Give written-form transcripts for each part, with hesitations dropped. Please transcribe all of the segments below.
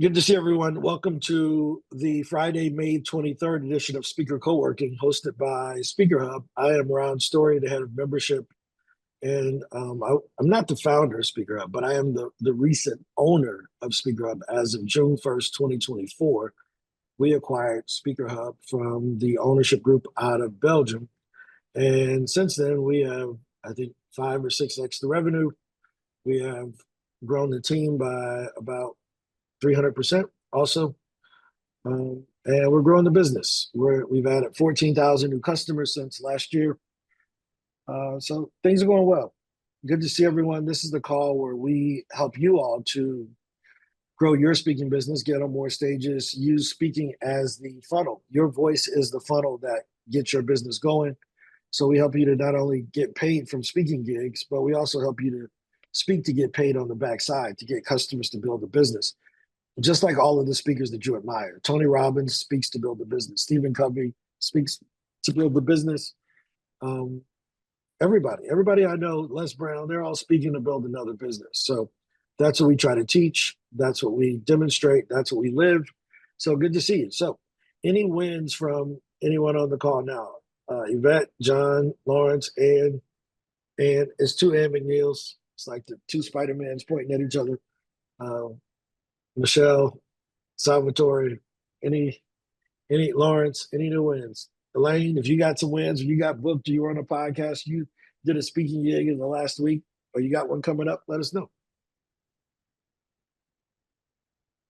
Good to see everyone. Welcome to the Friday, May 23rd edition of Speaker Co-working, hosted by Speaker Hub. I am Ron Story, the head of membership, and I'm not the founder of Speaker Hub, but I am the recent owner of Speaker Hub. As of June 1st, 2024, we acquired Speaker Hub from the ownership group out of Belgium. And since then, we have, I think, 5 or 6x the revenue. We have grown the team by about 300% also. And we're growing the business. We've added 14,000 new customers since last year. So things are going well. Good to see everyone. This is the call where we help you all to grow your speaking business, get on more stages, use speaking as the funnel. Your voice is the funnel that gets your business going. So we help you to not only get paid from speaking gigs, but we also help you to speak to get paid on the backside, to get customers to build a business. Just like all of the speakers that you admire. Tony Robbins speaks to build a business. Stephen Covey speaks to build the business. Um, everybody I know, Les Brown, they're all speaking to build another business. So that's what we try to teach. That's what we demonstrate. That's what we live. So good to see you. So any wins from anyone on the call now? Yvette, John, Lawrence, and it's two Ann McNeils. It's like the two Spider-Mans pointing at each other. Michelle, Salvatore, any Lawrence, any new wins? Elaine, if you got some wins, or you got booked, or you were on a podcast, you did a speaking gig in the last week, or you got one coming up, let us know.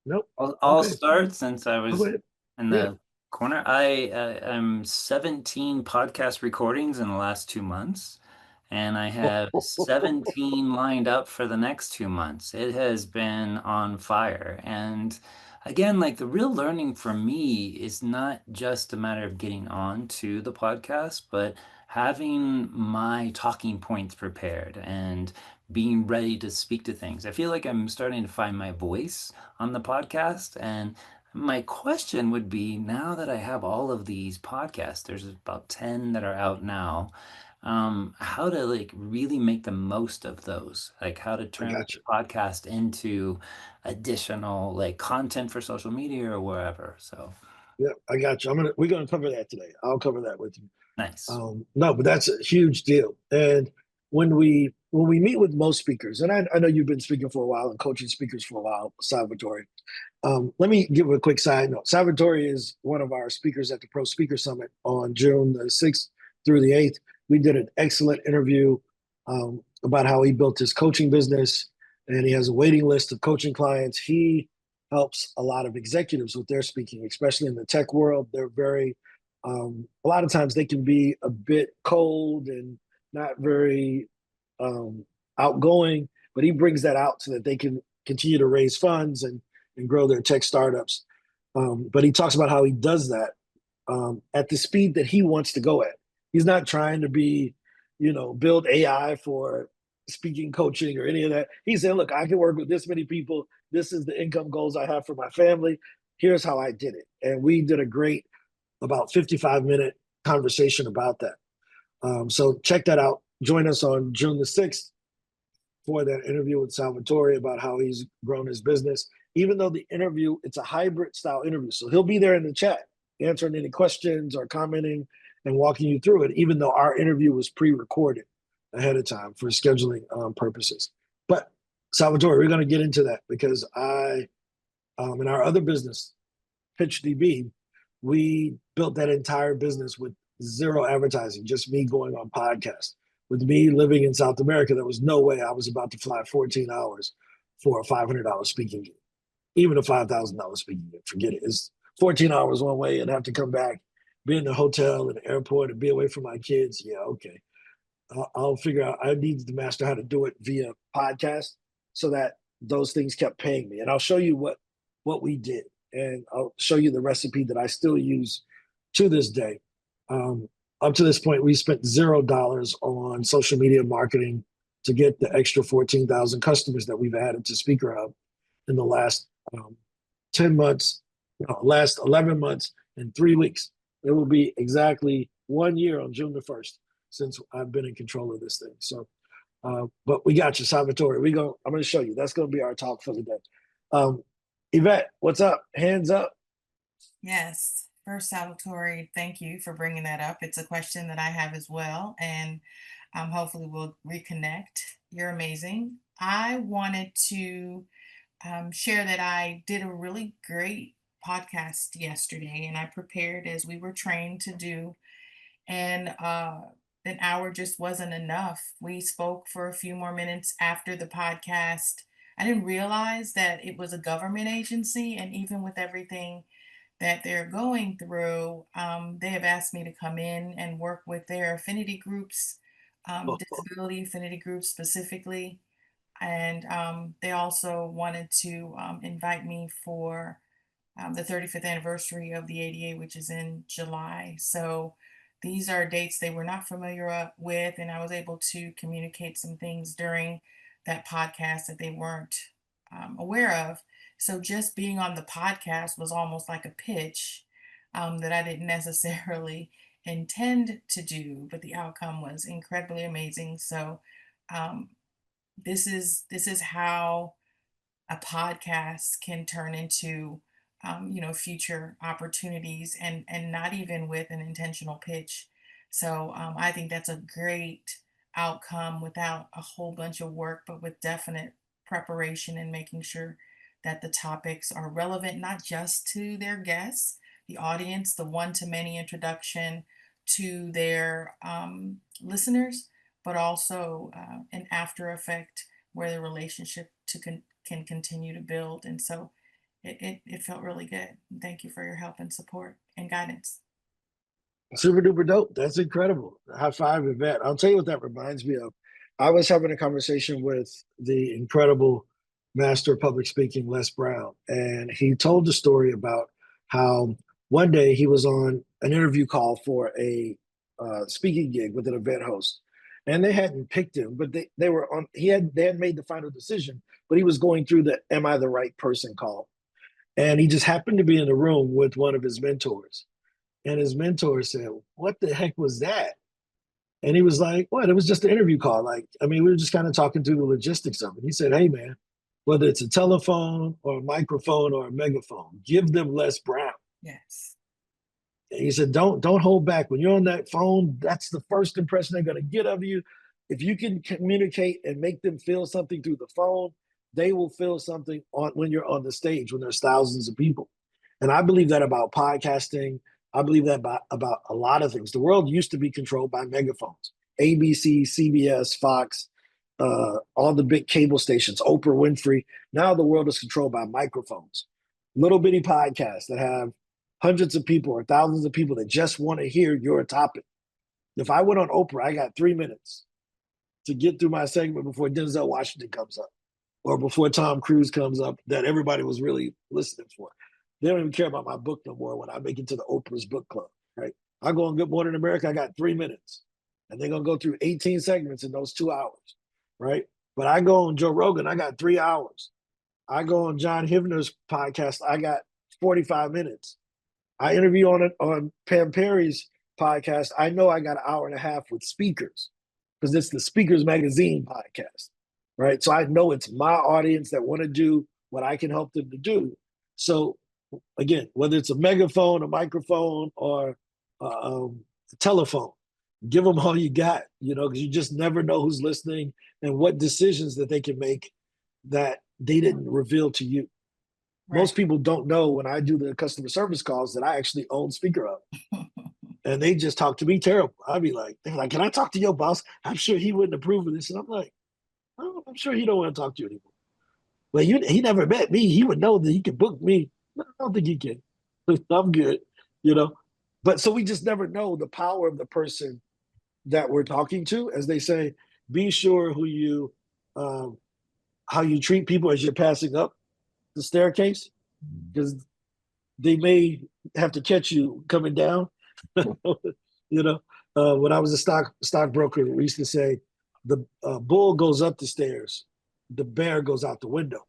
Nope. I'll Okay. start since I was in Yeah. the corner. I'm 17 podcast recordings in the last 2 months, and I have 17 lined up for the next 2 months. It has been on fire. And again, like the real learning for me is not just a matter of getting on to the podcast, but having my talking points prepared and being ready to speak to things. I feel like I'm starting to find my voice on the podcast. And my question would be, now that I have all of these podcasts, there's about 10 that are out now, how to like really make the most of those, like how to I turn the got you. podcast into additional like content for social media or wherever. So Yeah, I got you. We're gonna cover that today. I'll cover that with you. nice. No, but that's a huge deal. And when we meet with most speakers, and I know you've been speaking for a while and coaching speakers for a while, Salvatore. Let me give a quick side note. Salvatore is one of our speakers at the Pro Speaker Summit on June the 6th through the 8th. We did an excellent interview about how he built his coaching business, and he has a waiting list of coaching clients. He helps a lot of executives with their speaking, especially in the tech world. They're very, a lot of times they can be a bit cold and not very outgoing, but he brings that out so that they can continue to raise funds and grow their tech startups. But he talks about how he does that at the speed that he wants to go at. He's not trying to be, build AI for speaking coaching or any of that. He's saying, look, I can work with this many people. This is the income goals I have for my family. Here's how I did it. And we did a great, about 55-minute conversation about that. So check that out. Join us on June the 6th for that interview with Salvatore about how he's grown his business. Even though the interview, it's a hybrid style interview. So he'll be there in the chat, answering any questions or commenting and walking you through it, even though our interview was pre-recorded ahead of time for scheduling purposes. But Salvatore, we're going to get into that because in our other business, PitchDB, we built that entire business with zero advertising, just me going on podcasts. With me living in South America, there was no way I was about to fly 14 hours for a $500 speaking gig. Even a $5,000 speaking gig, forget it. It's 14 hours one way and have to come back, be in the hotel and the airport and be away from my kids. Yeah, okay. I'll figure out. I needed to master how to do it via podcast so that those things kept paying me. And I'll show you what we did. And I'll show you the recipe that I still use to this day. Up to this point, we spent $0 on social media marketing to get the extra 14,000 customers that we've added to Speaker Hub in the last 10 months, last 11 months and 3 weeks. It will be exactly 1 year on June the 1st since I've been in control of this thing. So, but we got you, Salvatore. I'm going to show you. That's going to be our talk for the day. Yvette, what's up? Hands up. Yes. First, Salvatore, thank you for bringing that up. It's a question that I have as well, and hopefully we'll reconnect. You're amazing. I wanted to share that I did a really great podcast yesterday, and I prepared as we were trained to do, and an hour just wasn't enough. We spoke for a few more minutes after the podcast. I didn't realize that it was a government agency, and even with everything that they're going through, they have asked me to come in and work with their affinity groups, disability affinity groups specifically. And they also wanted to invite me for the 35th anniversary of the ADA, which is in July. So these are dates they were not familiar with, and I was able to communicate some things during that podcast that they weren't aware of. So just being on the podcast was almost like a pitch that I didn't necessarily intend to do, but the outcome was incredibly amazing. So um, this is how a podcast can turn into future opportunities, and not even with an intentional pitch. So I think that's a great outcome without a whole bunch of work, but with definite preparation and making sure that the topics are relevant not just to their guests, the audience, the one to many introduction to their listeners, but also an after effect where the relationship can continue to build. And so it felt really good. Thank you for your help and support and guidance. Super duper dope. That's incredible. High five, Yvette. I'll tell you what that reminds me of. I was having a conversation with the incredible master of public speaking, Les Brown, and he told the story about how one day he was on an interview call for a speaking gig with an event host, and they hadn't picked him, but they were on. They had made the final decision, but he was going through the "Am I the right person?" call, and he just happened to be in the room with one of his mentors. And his mentor said, "What the heck was that?" And he was like, "What? It was just an interview call. Like, I mean, we were just kind of talking through the logistics of it." He said, "Hey, man, whether it's a telephone or a microphone or a megaphone, give them Les Brown." Yes. And he said, don't hold back. When you're on that phone, that's the first impression they're going to get of you. If you can communicate and make them feel something through the phone, they will feel something on when you're on the stage when there's thousands of people. And I believe that about podcasting. I believe that about a lot of things. The world used to be controlled by megaphones, ABC, CBS, Fox, all the big cable stations, Oprah Winfrey. Now the world is controlled by microphones, little bitty podcasts that have hundreds of people or thousands of people that just want to hear your topic. If I went on Oprah, I got 3 minutes to get through my segment before Denzel Washington comes up or before Tom Cruise comes up that everybody was really listening for. They don't even care about my book no more when I make it to the Oprah's book club, right? I go on Good Morning America, I got 3 minutes. And they're going to go through 18 segments in those 2 hours, right? But I go on Joe Rogan, I got 3 hours. I go on John Hivner's podcast, I got 45 minutes. I interview on Pam Perry's podcast. I know I got an hour and a half with speakers because it's the Speakers Magazine podcast, right? So I know it's my audience that want to do what I can help them to do. So again, whether it's a megaphone, a microphone, or a telephone, give them all you got, because you just never know who's listening and what decisions that they can make that they didn't reveal to you. Right. Most people don't know when I do the customer service calls that I actually own Speaker Up. And they just talk to me terrible. I'd be like, they're like, "Can I talk to your boss? I'm sure he wouldn't approve of this." And I'm like, "Oh, I'm sure he don't want to talk to you anymore. Well, he never met me. He would know that he could book me." No, I don't think he can. I'm good, you know. But so we just never know the power of the person that we're talking to. As they say, be sure um, how you treat people as you're passing up the staircase, because they may have to catch you coming down. When I was a stockbroker, we used to say the bull goes up the stairs, the bear goes out the window.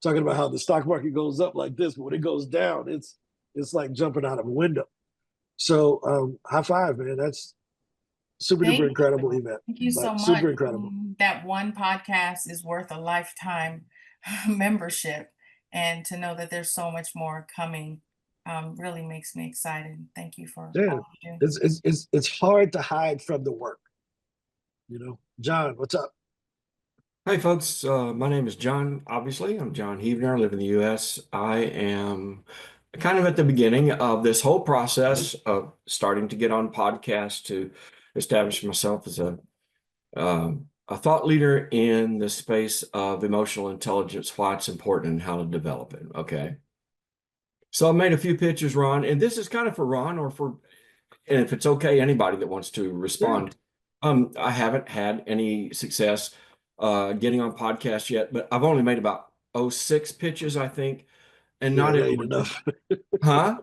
Talking about how the stock market goes up like this, but when it goes down, it's like jumping out of a window. So high five, man. That's super duper Thank incredible you. event. Thank you so Like much. super incredible. That one podcast is worth a lifetime membership. and to know that there's so much more coming really makes me excited. Thank you for Yeah, all you do. it's hard to hide from the work. John, what's up? Hey folks, my name is John. Obviously, I'm John Heavner. I live in the U.S. I am kind of at the beginning of this whole process of starting to get on podcasts to establish myself as a thought leader in the space of emotional intelligence, why it's important, and how to develop it. Okay. So I made a few pitches, Ron, and this is kind of for Ron and if it's okay, anybody that wants to Yeah, respond. I haven't had any success getting on podcasts yet, but I've only made about 6 pitches, I think, and yeah, not that ain't everyone can. enough. Huh?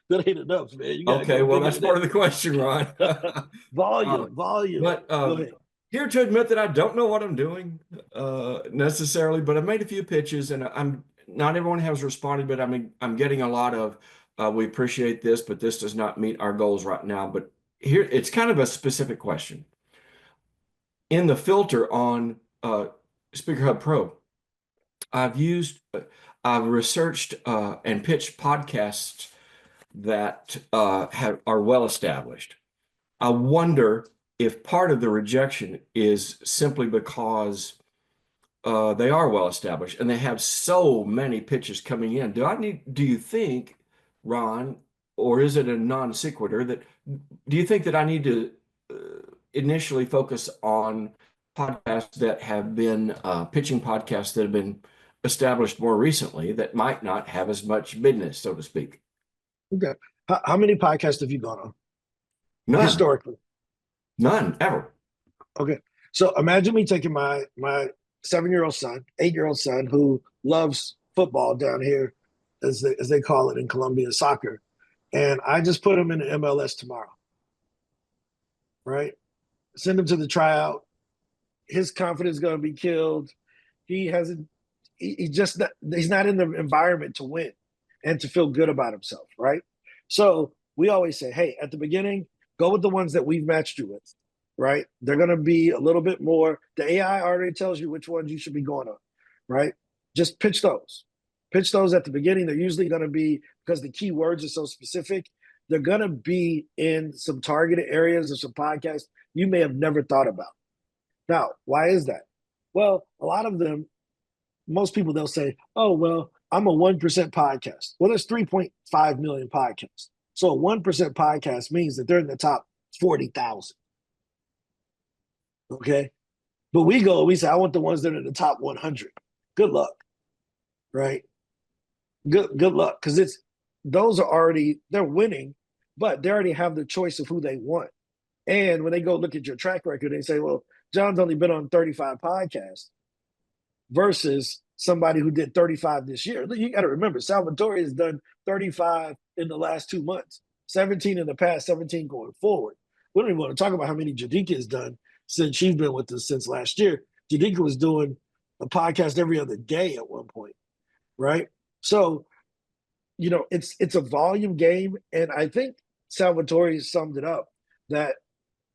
That ain't enough, man. You gotta Okay, go well, bigger that's than part of the question, Ron. that. Uh, Volume. but Go ahead. here to admit that I don't know what I'm doing necessarily, but I've made a few pitches, and I'm not everyone has responded, but I'm getting a lot of we appreciate this, but this does not meet our goals right now. But here it's kind of a specific question. In the filter on Speaker Hub Pro, I've used I've researched and pitched podcasts that are well established. I wonder if part of the rejection is simply because they are well established and they have so many pitches coming in. Do you think, Ron, or is it a non sequitur do you think that I need to uh, initially focus on podcasts that have been pitching podcasts that have been established more recently that might not have as much business, so to speak? Okay. How many podcasts have you gone on None, historically? none ever. Okay. So imagine me taking my 7-year-old son, 8-year-old son who loves football down here, as they call it in Colombia, soccer, and I just put him in the MLS tomorrow, right? Send him to the tryout. His confidence is going to be killed. He hasn't. He just not, he's not in the environment to win and to feel good about himself, right? So we always say, hey, at the beginning, go with the ones that we've matched you with, right? They're going to be a little bit more. The AI already tells you which ones you should be going on, right? Just pitch those. Pitch those at the beginning. They're usually going to be, because the keywords are so specific, they're going to be in some targeted areas of some podcasts you may have never thought about. Now, why is that? Well, a lot of them, most people, they'll say, oh, well, I'm a 1% podcast. Well, there's 3.5 million podcasts. So a 1% podcast means that they're in the top 40,000. Okay. But we say, I want the ones that are in the top 100. Good luck. Right. Good luck. Because those are already, they're winning, but they already have the choice of who they want. And when they go look at your track record, they say, well, John's only been on 35 podcasts versus somebody who did 35 this year. You got to remember, Salvatore has done 35 in the last 2 months, 17 in the past, 17 going forward. We don't even want to talk about how many Jadika has done since she's been with us since last year. Jadika was doing a podcast every other day at one point, right? So, it's a volume game. And I think Salvatore summed it up that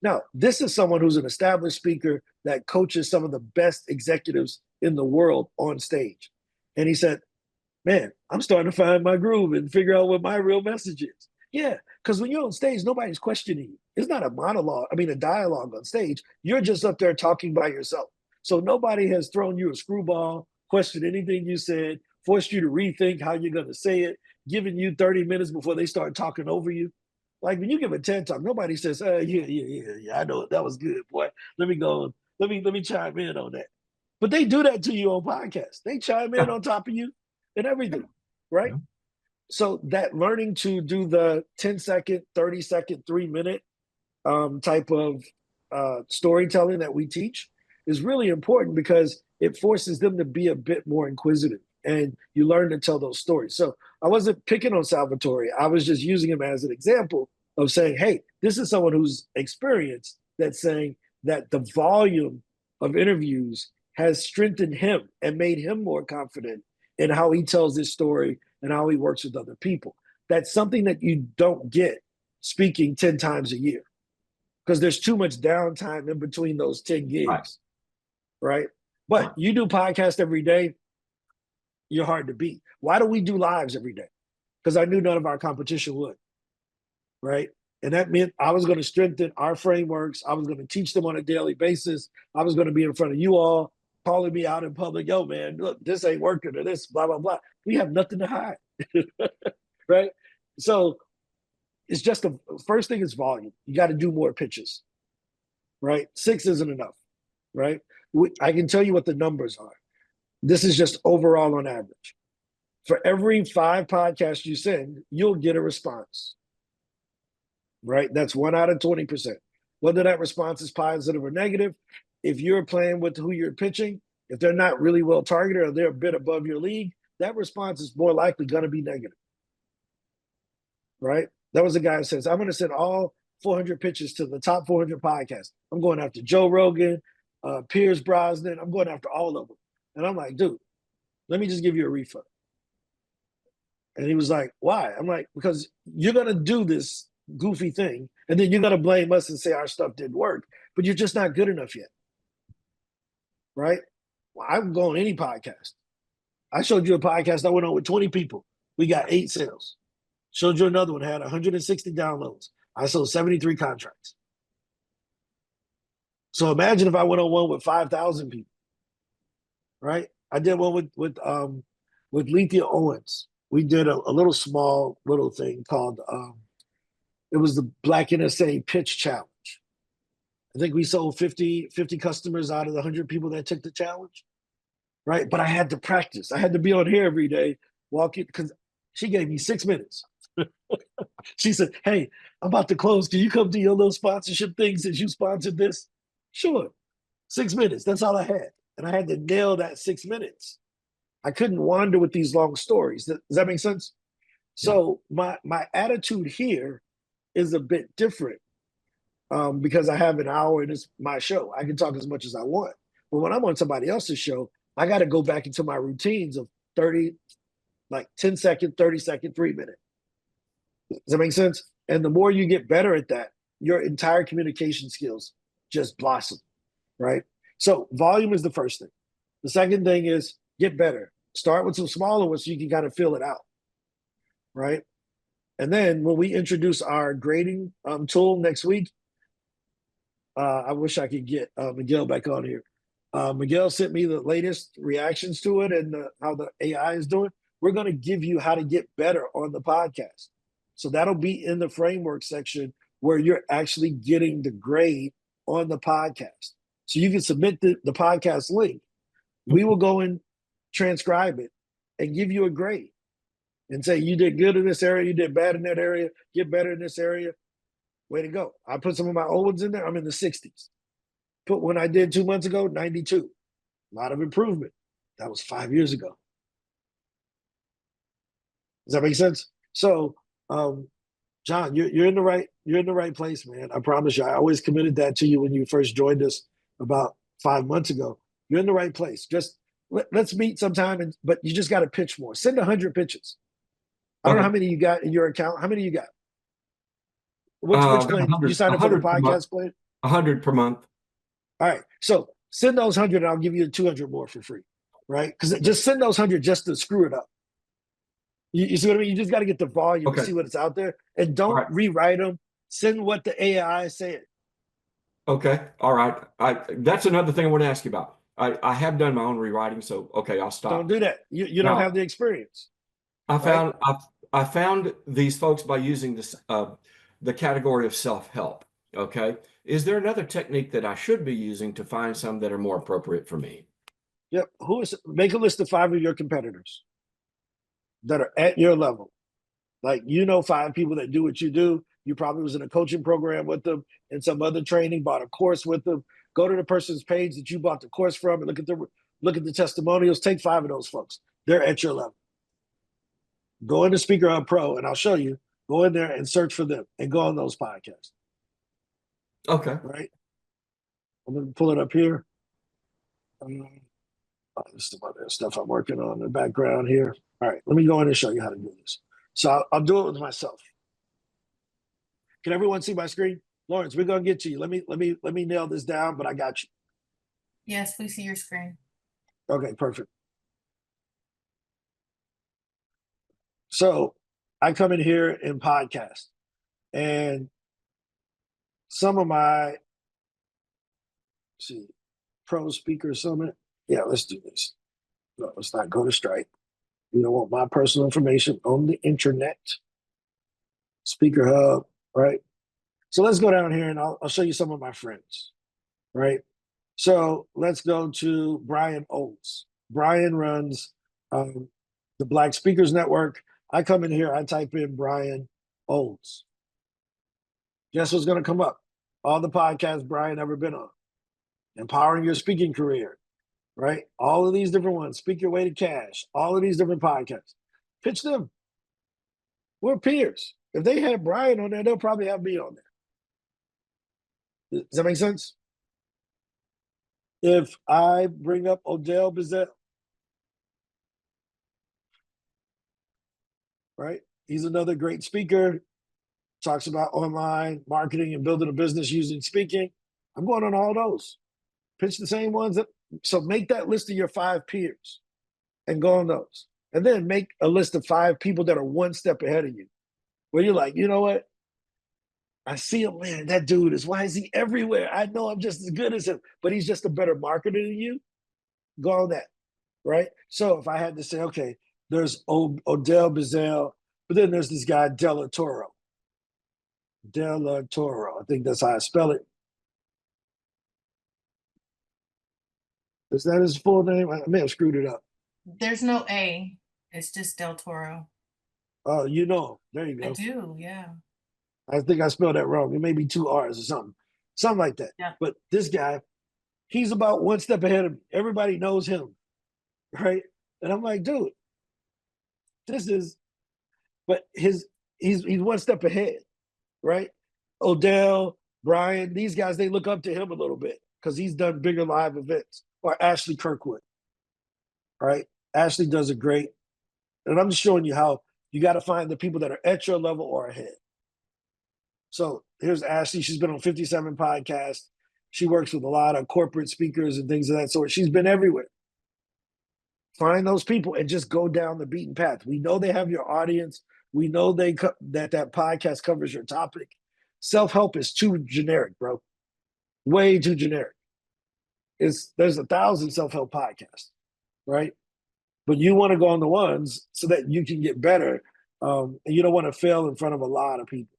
now, this is someone who's an established speaker that coaches some of the best executives in the world on stage. And he said, man, I'm starting to find my groove and figure out what my real message is. Yeah, because when you're on stage, nobody's questioning you. It's not a monologue, a dialogue on stage. You're just up there talking by yourself. So nobody has thrown you a screwball, questioned anything you said, forced you to rethink how you're going to say it, giving you 30 minutes before they start talking over you. Like when you give a TED talk, nobody says, yeah, I know it. That was good, boy. Let me go. Let me chime in on that. But they do that to you on podcasts. They chime in Yeah, on top of you and yeah, everything, right? yeah. So that learning to do the 10-second, 30-second, 3-minute type of storytelling that we teach is really important because it forces them to be a bit more inquisitive and you learn to tell those stories. So I wasn't picking on Salvatore. I was just using him as an example of saying, hey, this is someone who's experienced that's saying that the volume of interviews has strengthened him and made him more confident in how he tells this story and how he works with other people. That's something that you don't get speaking 10 times a year because there's too much downtime in between those 10 Right, gigs, right? right. But you do podcast every day. you're hard to beat. Why do we do lives every day? Because I knew none of our competition would, right? And that meant I was going to strengthen our frameworks. I was going to teach them on a daily basis. I was going to be in front of you all, calling me out in public. Yo, man, look, this ain't working or this, blah, blah, blah. We have nothing to hide, right? So it's just the first thing is volume. You got to do more pitches, right? 6 isn't enough, right? I can tell you what the numbers are. This is just overall on average. For every 5 podcasts you send, you'll get a response, right? That's 1 out of 20%. Whether that response is positive or negative, if you're playing with who you're pitching, if they're not really well targeted or they're a bit above your league, that response is more likely going to be negative, right? That was the guy who says, I'm going to send all 400 pitches to the top 400 podcasts. I'm going after Joe Rogan, Piers Brosnan. I'm going after all of them. And I'm like, dude, let me just give you a refund. And he was like, why? I'm like, because you're going to do this goofy thing, and then you're going to blame us and say our stuff didn't work, but you're just not good enough yet, right? Well, I would go on any podcast. I showed you a podcast I went on with 20 people. We got 8 sales. Showed you another one, had 160 downloads. I sold 73 contracts. So imagine if I went on one with 5,000 people, right? I did one with Lethea Owens. We did a little small little thing called it was the Black NSA Pitch Challenge. I think we sold 50 customers out of the 100 people that took the challenge, right? But I had to practice. I had to be on here every day, walking, because she gave me 6 minutes. She said, hey, I'm about to close. Can you come to your little sponsorship thing since you sponsored this? Sure. 6 minutes. That's all I had. And I had to nail that 6 minutes. I couldn't wander with these long stories. Does that make sense? So my attitude here is a bit different because I have an hour and it's my show. I can talk as much as I want. But when I'm on somebody else's show, I got to go back into my routines of 30, like 10 second, 30 second, 3 minute. Does that make sense? And the more you get better at that, your entire communication skills just blossom, right? So volume is the first thing. The second thing is get better. Start with some smaller ones so you can kind of feel it out, right? And then when we introduce our grading tool next week, I wish I could get Miguel back on here. Miguel sent me the latest reactions to it and how the AI is doing. We're going to give you how to get better on the podcast. So that'll be in the framework section where you're actually getting the grade on the podcast. So you can submit the podcast link. We will go and transcribe it and give you a grade and say, you did good in this area, you did bad in that area, get better in this area. Way to go. I put some of my old ones in there. I'm in the 60s. Put one I did 2 months ago, 92. A lot of improvement. That was 5 years ago. Does that make sense? So, John, you're in the right place, man. I promise you. I always committed that to you when you first joined us about 5 months ago. You're in the right place. Just let's meet sometime, but you just got to pitch more. Send 100 pitches. I don't know how many you got in your account. How many you got? Which plan? You signed up for the podcast plan? 100 per month. All right. So send those 100 and I'll give you 200 more for free, right? Because just send those 100 just to screw it up. You see what I mean? You just got to get the volume and see what it's out there. And don't rewrite them. Send what the AI said. Okay. All right. That's another thing I want to ask you about. I have done my own rewriting, so okay, I'll stop. Don't do that. You don't have the experience. I found these folks by using this the category of self-help. Okay. Is there another technique that I should be using to find some that are more appropriate for me? Yep. Make a list of 5 of your competitors that are at your level. Like, 5 people that do what you do. You probably was in a coaching program with them and some other training, bought a course with them. Go to the person's page that you bought the course from and look at the testimonials. Take 5 of those folks. They're at your level. Go into Speaker Hub Pro and I'll show you. Go in there and search for them and go on those podcasts. Okay. Right. I'm going to pull it up here. This is some other stuff I'm working on in the background here. All right. Let me go in and show you how to do this. So I'll do it with myself. Can everyone see my screen? Lawrence, we're going to get to you. Let me nail this down, but I got you. Yes, we see your screen. Okay, perfect. So I come in here and podcast, and some of my pro speaker summit. Yeah, let's do this. No, let's not go to Stripe. You don't want my personal information on the internet. Speaker Hub, right? So let's go down here and I'll show you some of my friends, right? So let's go to Brian Olds. Brian runs the Black Speakers Network. I come in here, I type in Brian Olds. Guess what's going to come up? All the podcasts Brian ever been on. Empowering Your Speaking Career, right? All of these different ones. Speak Your Way to Cash. All of these different podcasts. Pitch them. We're peers. If they had Brian on there, they'll probably have me on there. Does that make sense? If I bring up Odell Bezell, right? He's another great speaker, talks about online marketing and building a business using speaking. I'm going on all those. Pitch the same ones. So make that list of your 5 peers and go on those. And then make a list of 5 people that are one step ahead of you, where you're like, you know what? I see him, man, that dude why is he everywhere? I know I'm just as good as him, but he's just a better marketer than you. Go on that, right? So if I had to say, okay, there's Odell Bezell, but then there's this guy, Della Toro. Della Toro, I think that's how I spell it. Is that his full name? I may have screwed it up. There's no A. It's just Del Toro. Oh, you know, there you go. I do, yeah. I think I spelled that wrong. It may be 2 R's or something like that. Yeah. But this guy, he's about one step ahead of me. Everybody knows him, right? And I'm like, dude, but he's one step ahead, right? Odell, Brian, these guys, they look up to him a little bit because he's done bigger live events. Or Ashley Kirkwood, right? Ashley does a great, and I'm just showing you how you got to find the people that are at your level or ahead. So here's Ashley. She's been on 57 podcasts. She works with a lot of corporate speakers and things of that sort. She's been everywhere. Find those people and just go down the beaten path. We know they have your audience. We know that podcast covers your topic. Self-help is too generic, bro. Way too generic. There's 1,000 self-help podcasts, right? But you want to go on the ones so that you can get better, and you don't want to fail in front of a lot of people.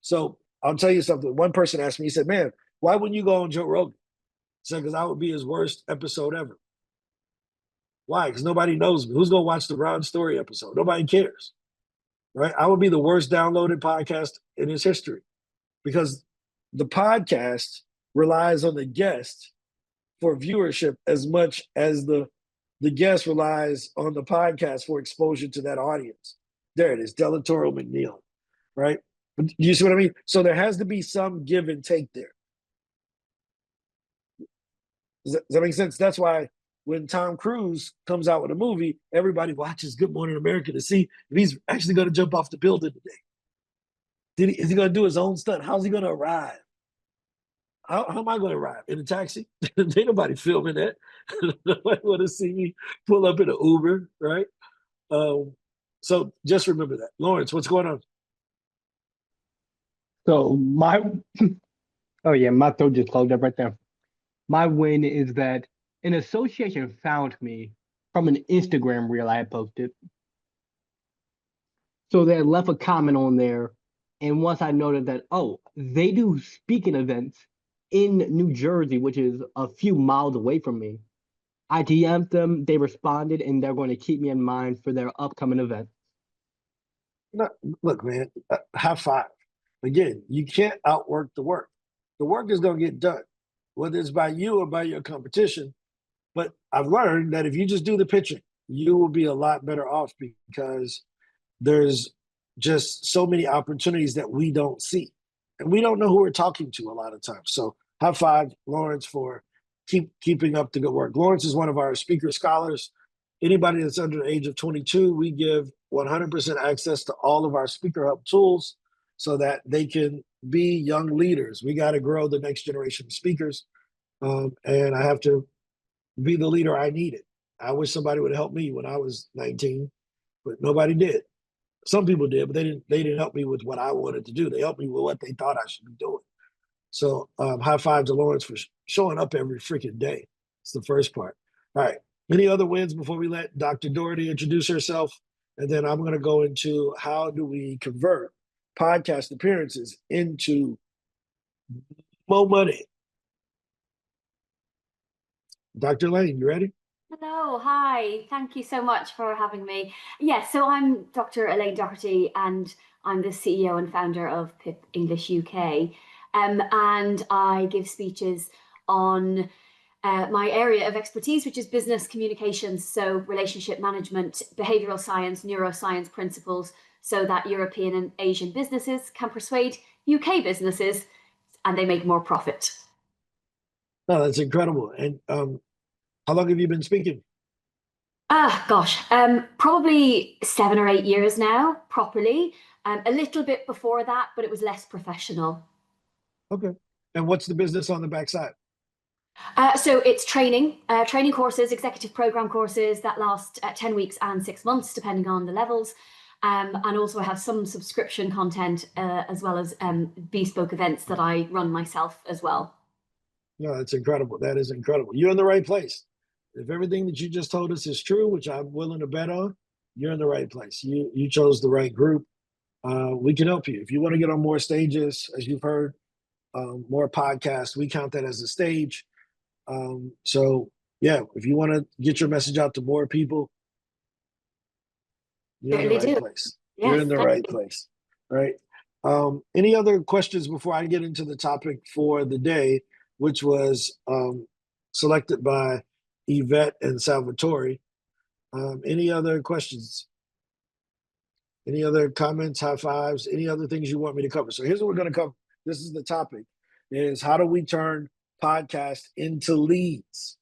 So I'll tell you something. One person asked me, he said, man, why wouldn't you go on Joe Rogan? I said, because I would be his worst episode ever. Why? Because nobody knows me. Who's going to watch the Ron Story episode? Nobody cares, right? I would be the worst downloaded podcast in his history because the podcast relies on the guest for viewership as much as the guest relies on the podcast for exposure to that audience. There it is, Della Toro McNeil, right? But you see what I mean? So there has to be some give and take there. Does that make sense? That's why when Tom Cruise comes out with a movie, everybody watches Good Morning America to see if he's actually going to jump off the building today. Is he going to do his own stunt? How's he going to arrive? How am I going to arrive? In a taxi? Ain't nobody filming that. Nobody want to see me pull up in an Uber, right? So just remember that. Lawrence, what's going on? So oh yeah, my throat just closed up right there. My win is that an association found me from an Instagram reel I had posted. So they had left a comment on there. And once I noted that, oh, they do speaking events in New Jersey, which is a few miles away from me, I DM'd them, they responded, and they're going to keep me in mind for their upcoming event. Look, man, high five. Again, you can't outwork the work. The work is going to get done, whether it's by you or by your competition. But I've learned that if you just do the pitching, you will be a lot better off because there's just so many opportunities that we don't see. And we don't know who we're talking to a lot of times. So high five, Lawrence, for keeping up the good work. Lawrence is one of our speaker scholars. Anybody that's under the age of 22, we give 100% access to all of our Speaker Hub tools so that they can be young leaders. We got to grow the next generation of speakers. And I have to be the leader I needed. I wish somebody would help me when I was 19, but nobody did. Some people did, but they didn't help me with what I wanted to do. They helped me with what they thought I should be doing. So high five to Lawrence for showing up every freaking day. It's the first part. All right. Any other wins before we let Dr. Doherty introduce herself? And then I'm going to go into how do we convert podcast appearances into more money. Dr. Lane, you ready? Hello, hi. Thank you so much for having me. Yes, so I'm Dr. Elaine Doherty, and I'm the CEO and founder of PIP English UK. And I give speeches on my area of expertise, which is business communications, so relationship management, behavioral science, neuroscience principles, so that European and Asian businesses can persuade UK businesses and they make more profit. No, that's incredible. And how long have you been speaking? Probably 7 or 8 years now, properly. A little bit before that, but it was less professional. Okay. And what's the business on the backside? So it's training courses, executive program courses that last 10 weeks and 6 months, depending on the levels. And also I have some subscription content as well as bespoke events that I run myself as well. No, that's incredible. That is incredible. You're in the right place. If everything that you just told us is true, which I'm willing to bet on, you're in the right place. You chose the right group. We can help you. If you want to get on more stages, as you've heard, more podcasts, we count that as a stage. So yeah, if you want to get your message out to more people, you're in the right place. Yes, you're in the right place. Right. Any other questions before I get into the topic for the day, which was selected by Yvette and Salvatore? Any other questions? Any other comments, high fives, any other things you want me to cover? So here's what we're going to cover. This is the topic, is how do we turn podcasts into leads,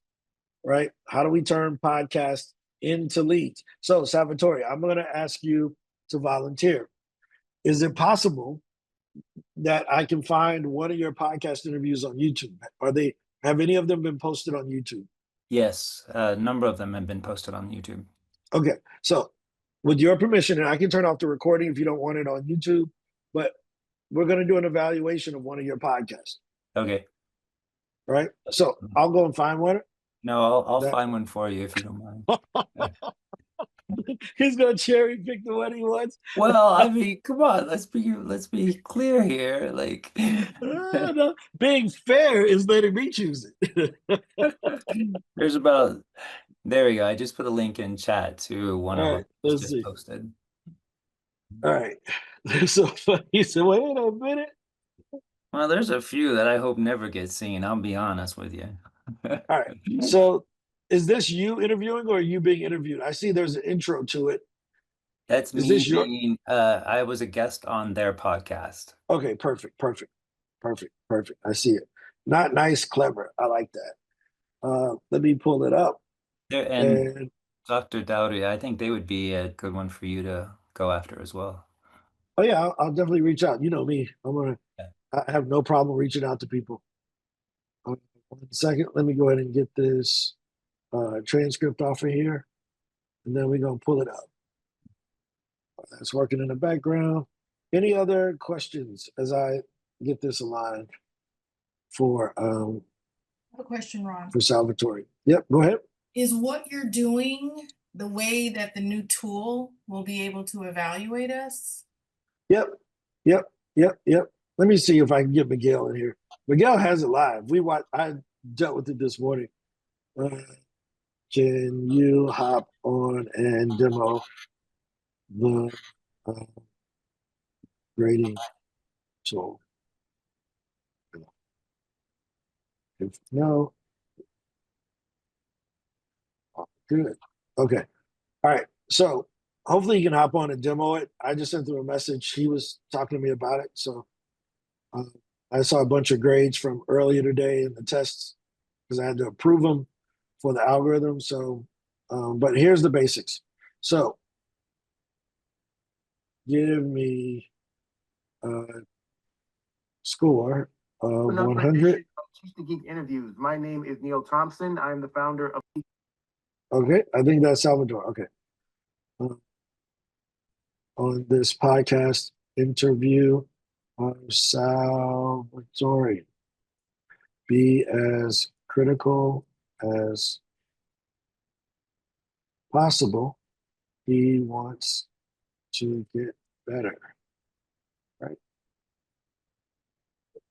right? How do we turn podcasts into leads? So Salvatore, I'm going to ask you to volunteer. Is it possible that I can find one of your podcast interviews on YouTube? Have any of them been posted on YouTube? Yes, a number of them have been posted on YouTube. Okay, so with your permission, and I can turn off the recording if you don't want it on YouTube, but we're going to do an evaluation of one of your podcasts. Okay. Right? So I'll go and find one. No, I'll find one for you if you don't mind. He's going to cherry pick the one he wants. Well, I mean, come on, let's be clear here. Like, no, being fair is letting me choose it. There we go. I just put a link in chat to one of them just posted. All right. They're so funny. He said, wait a minute. Well, there's a few that I hope never get seen. I'll be honest with you. All right. So is this you interviewing or are you being interviewed? I see there's an intro to it. That's me I was a guest on their podcast. Okay, perfect. I see it. Not nice, clever. I like that. Let me pull it up. And Dr. Dowdy, I think they would be a good one for you to go after as well. Oh yeah, I'll definitely reach out. You know me. I have no problem reaching out to people. 1 second. Let me go ahead and get this transcript off of here. And then we're going to pull it up. It's working in the background. Any other questions as I get this aligned for I have a question, Ron. For Salvatore? Yep, go ahead. Is what you're doing the way that the new tool will be able to evaluate us? Yep. Let me see if I can get Miguel in here. Miguel has it live. I dealt with it this morning. Can you hop on and demo the grading tool? If no, good. Okay. All right. So hopefully you can hop on and demo it. I just sent him a message. He was talking to me about it. So I saw a bunch of grades from earlier today in the tests because I had to approve them for the algorithm. So, but here's the basics. So give me a score of 100. Teach the Geek interviews. My name is Neil Thompson. I'm the founder of. Okay, I think that's Salvador. Okay. on this podcast interview of Salvatore. Be as critical as possible. He wants to get better, right?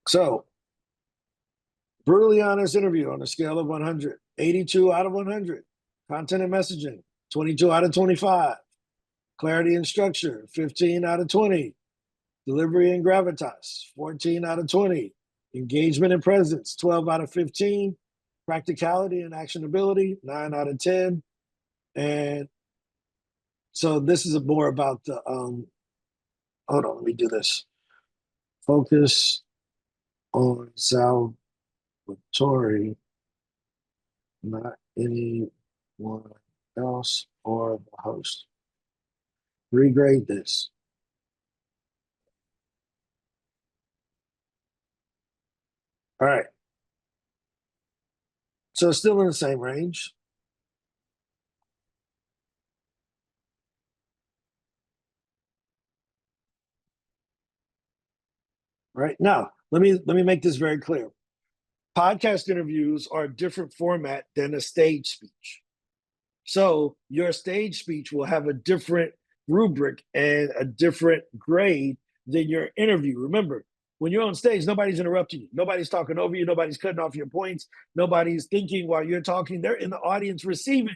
So, brutally honest interview on a scale of 100, 82 out of 100. Content and messaging, 22 out of 25. Clarity and structure, 15 out of 20. Delivery and gravitas, 14 out of 20. Engagement and presence, 12 out of 15. Practicality and actionability, 9 out of 10. And so this is more about the, hold on, let me do this. Focus on Salvatore, not anyone else or the host. Regrade this. All right. So still in the same range. Right now, let me make this very clear. Podcast interviews are a different format than a stage speech. So your stage speech will have a different rubric and a different grade than your interview. Remember, when you're on stage, nobody's interrupting you. Nobody's talking over you. Nobody's cutting off your points. Nobody's thinking while you're talking. They're in the audience receiving.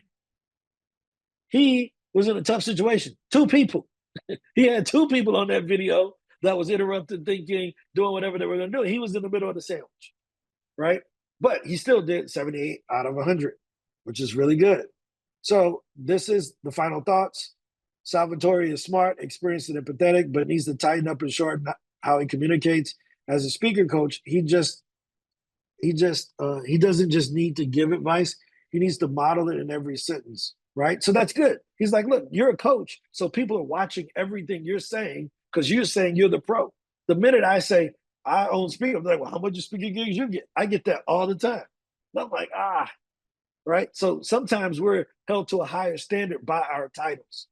He was in a tough situation. 2 people. He had 2 people on that video that was interrupted, thinking, doing whatever they were going to do. He was in the middle of the sandwich, right? But he still did 78 out of 100, which is really good. So this is the final thoughts. Salvatore is smart, experienced, and empathetic, but needs to tighten up and shorten how he communicates. As a speaker coach, he doesn't just need to give advice. He needs to model it in every sentence, right? So that's good. He's like, look, you're a coach, so people are watching everything you're saying because you're saying you're the pro. The minute I say I own speaker, I'm like, well, how much speaking gigs you get? I get that all the time. And I'm like, right? So sometimes we're held to a higher standard by our titles.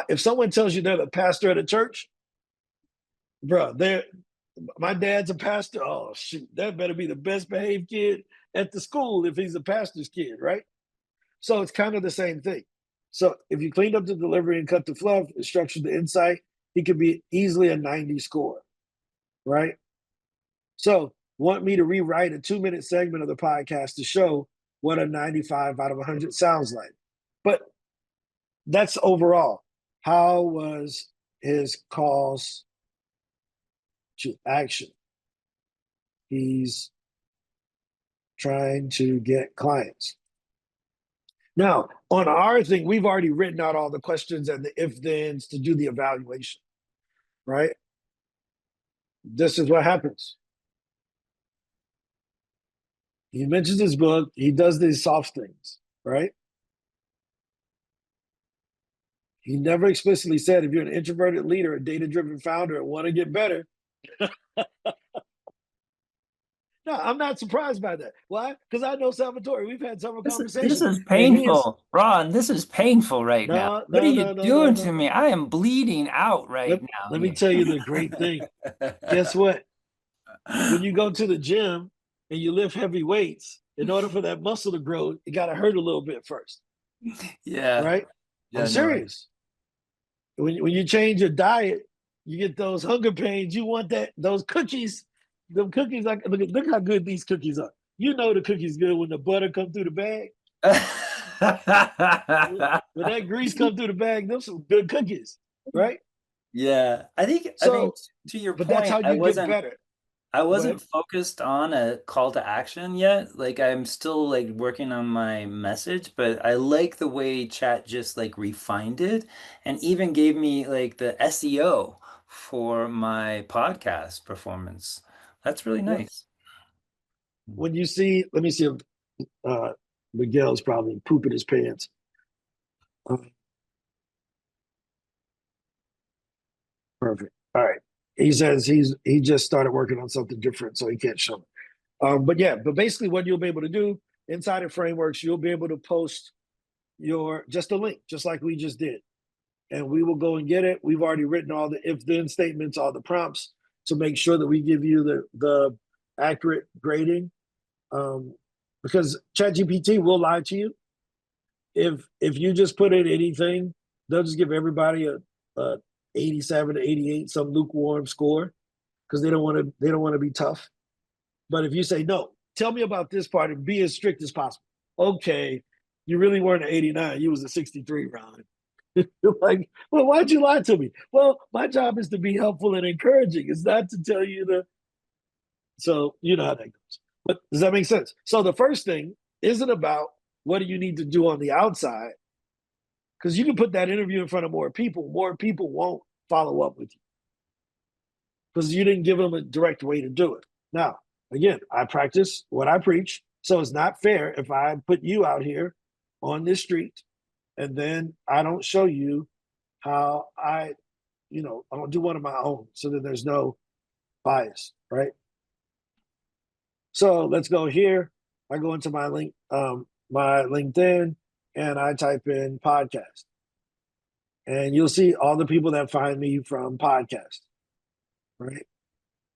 If someone tells you they're the pastor of the church, bro, my dad's a pastor. Oh shoot, that better be the best behaved kid at the school if he's a pastor's kid, right? So it's kind of the same thing. So if you cleaned up the delivery and cut the fluff and structured the insight, he could be easily a 90 score, right? So want me to rewrite a 2-minute segment of the podcast to show what a 95 out of 100 sounds like. But that's overall. How was his calls to action? He's trying to get clients. Now, on our thing, we've already written out all the questions and the if-thens to do the evaluation, right? This is what happens. He mentions his book. He does these soft things, right? He never explicitly said, if you're an introverted leader, a data-driven founder, and want to get better. No, I'm not surprised by that. Why? Because I know Salvatore. We've had several conversations. This is painful, Ron. This is painful right now. What are you doing to me? I am bleeding out right now. Let me tell you the great thing. Guess what? When you go to the gym and you lift heavy weights, in order for that muscle to grow, it got to hurt a little bit first. Yeah. Right? Yeah, I'm serious. When you change your diet, you get those hunger pains. You want those cookies. Them cookies, look how good these cookies are. You know the cookies good when the butter come through the bag. When that grease come through the bag, those some good cookies, right? Yeah, I think to your but point, that's how you get better. I wasn't focused on a call to action yet. Like I'm still like working on my message, but I like the way chat just like refined it and even gave me like the SEO for my podcast performance. That's really nice. When you see, let me see if Miguel's probably pooping his pants. Perfect. All right. He says he just started working on something different, so he can't show it. But basically what you'll be able to do inside of frameworks, you'll be able to post just a link, just like we just did. and we will go and get it. We've already written all the if-then statements, all the prompts to make sure that we give you the accurate grading. Because ChatGPT will lie to you. If you just put in anything, they'll just give everybody a 87 to 88, some lukewarm score, because they don't want to be tough. But if you say, no, tell me about this part and be as strict as possible. Okay, you really weren't an 89, you was a 63, Ron. You're like, well, why'd you lie to me? Well, my job is to be helpful and encouraging. It's not to tell you the. So you know how that goes. But does that make sense? So the first thing isn't about what do you need to do on the outside, because you can put that interview in front of more people. More people won't follow up with you because you didn't give them a direct way to do it. Now, again, I practice what I preach. So it's not fair if I put you out here on this street and then I don't show you how I don't do one of my own, so that there's no bias, right? So let's go here. I go into my my LinkedIn, and I type in podcast. And you'll see all the people that find me from podcast, right?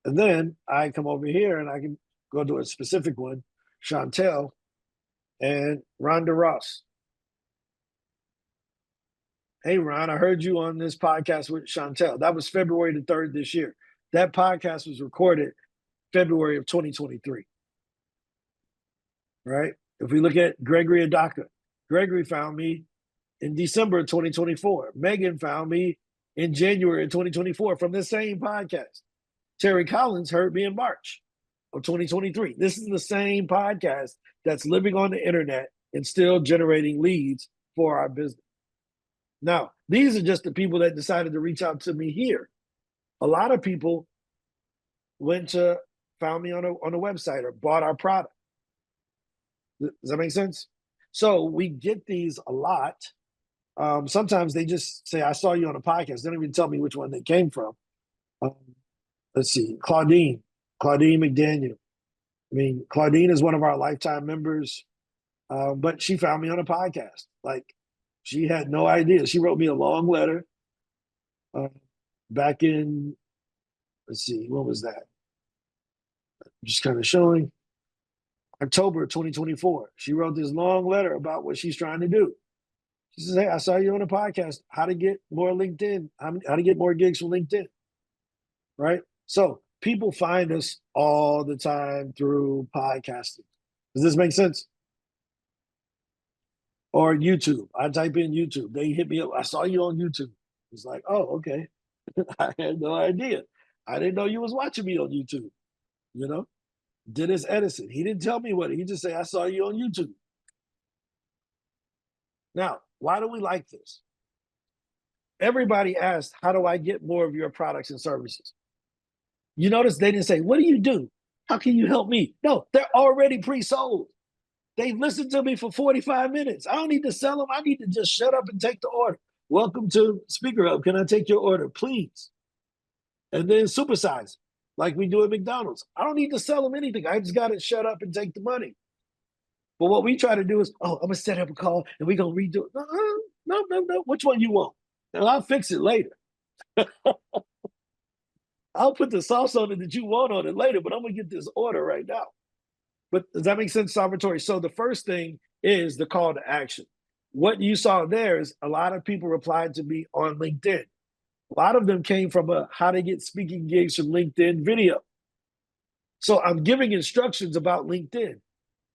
And then I come over here and I can go to a specific one, Chantel and Rhonda Ross. Hey, Ron, I heard you on this podcast with Chantel. That was February the 3rd this year. That podcast was recorded February of 2023, right? If we look at Gregory Adaka, Gregory found me in December of 2024. Megan found me in January of 2024 from the same podcast. Terry Collins heard me in March of 2023. This is the same podcast that's living on the internet and still generating leads for our business. Now, these are just the people that decided to reach out to me here. A lot of people found me on a website or bought our product. Does that make sense? So we get these a lot. Sometimes they just say, I saw you on a podcast. They don't even tell me which one they came from. Let's see, Claudine McDaniel. I mean, Claudine is one of our lifetime members, but she found me on a podcast. Like, she had no idea. She wrote me a long letter back in, let's see, what was that? Just kind of showing October 2024. She wrote this long letter about what she's trying to do. She says, hey, I saw you on a podcast, how to get more LinkedIn, how to get more gigs from LinkedIn, right? So people find us all the time through podcasting. Does this make sense? Or YouTube. I type in YouTube. They hit me up. I saw you on YouTube. It's like, oh, okay. I had no idea. I didn't know you was watching me on YouTube. You know? Dennis Edison. He didn't tell me what. He just said, I saw you on YouTube. Now, why do we like this? Everybody asked, how do I get more of your products and services? You notice they didn't say, what do you do? How can you help me? No, they're already pre-sold. They've listened to me for 45 minutes. I don't need to sell them. I need to just shut up and take the order. Welcome to Speaker Hub. Can I take your order, please? And then supersize, like we do at McDonald's. I don't need to sell them anything. I just got to shut up and take the money. But what we try to do is, I'm going to set up a call and we're going to redo it. No. Which one you want? And I'll fix it later. I'll put the sauce on it that you want on it later, but I'm going to get this order right now. But does that make sense, Salvatore? So the first thing is the call to action. What you saw there is a lot of people replied to me on LinkedIn. A lot of them came from a how to get speaking gigs from LinkedIn video. So I'm giving instructions about LinkedIn.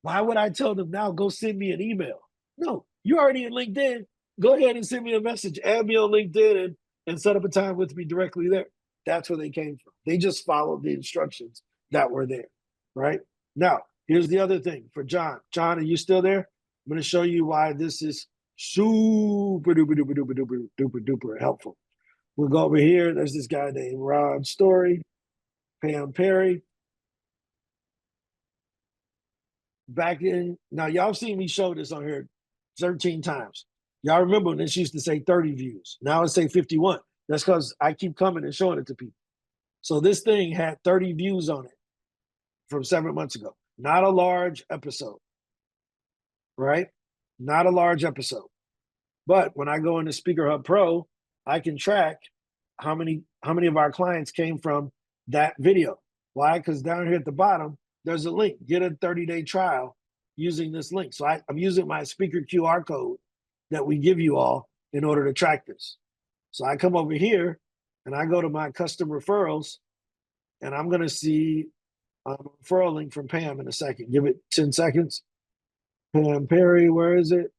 Why would I tell them now, go send me an email? No, you're already in LinkedIn. Go ahead and send me a message. Add me on LinkedIn and set up a time with me directly there. That's where they came from. They just followed the instructions that were there, right? Now, here's the other thing for John. John, are you still there? I'm going to show you why this is super duper helpful. We'll go over here. There's this guy named Ron Story, Pam Perry. Back in, now y'all seen me show this on here 13 times. Y'all remember when this used to say 30 views. Now it say 51. That's because I keep coming and showing it to people. So this thing had 30 views on it from 7 months ago. Not a large episode, right? Not a large episode. But when I go into Speaker Hub Pro I can track how many of our clients came from that video. Why? Because down here at the bottom, there's a link. Get a 30-day trial using this link. So I'm using my speaker QR code that we give you all in order to track this. So I come over here and I go to my custom referrals, and I'm going to see a referral link from Pam in a second. Give it 10 seconds. Pam Perry, where is it?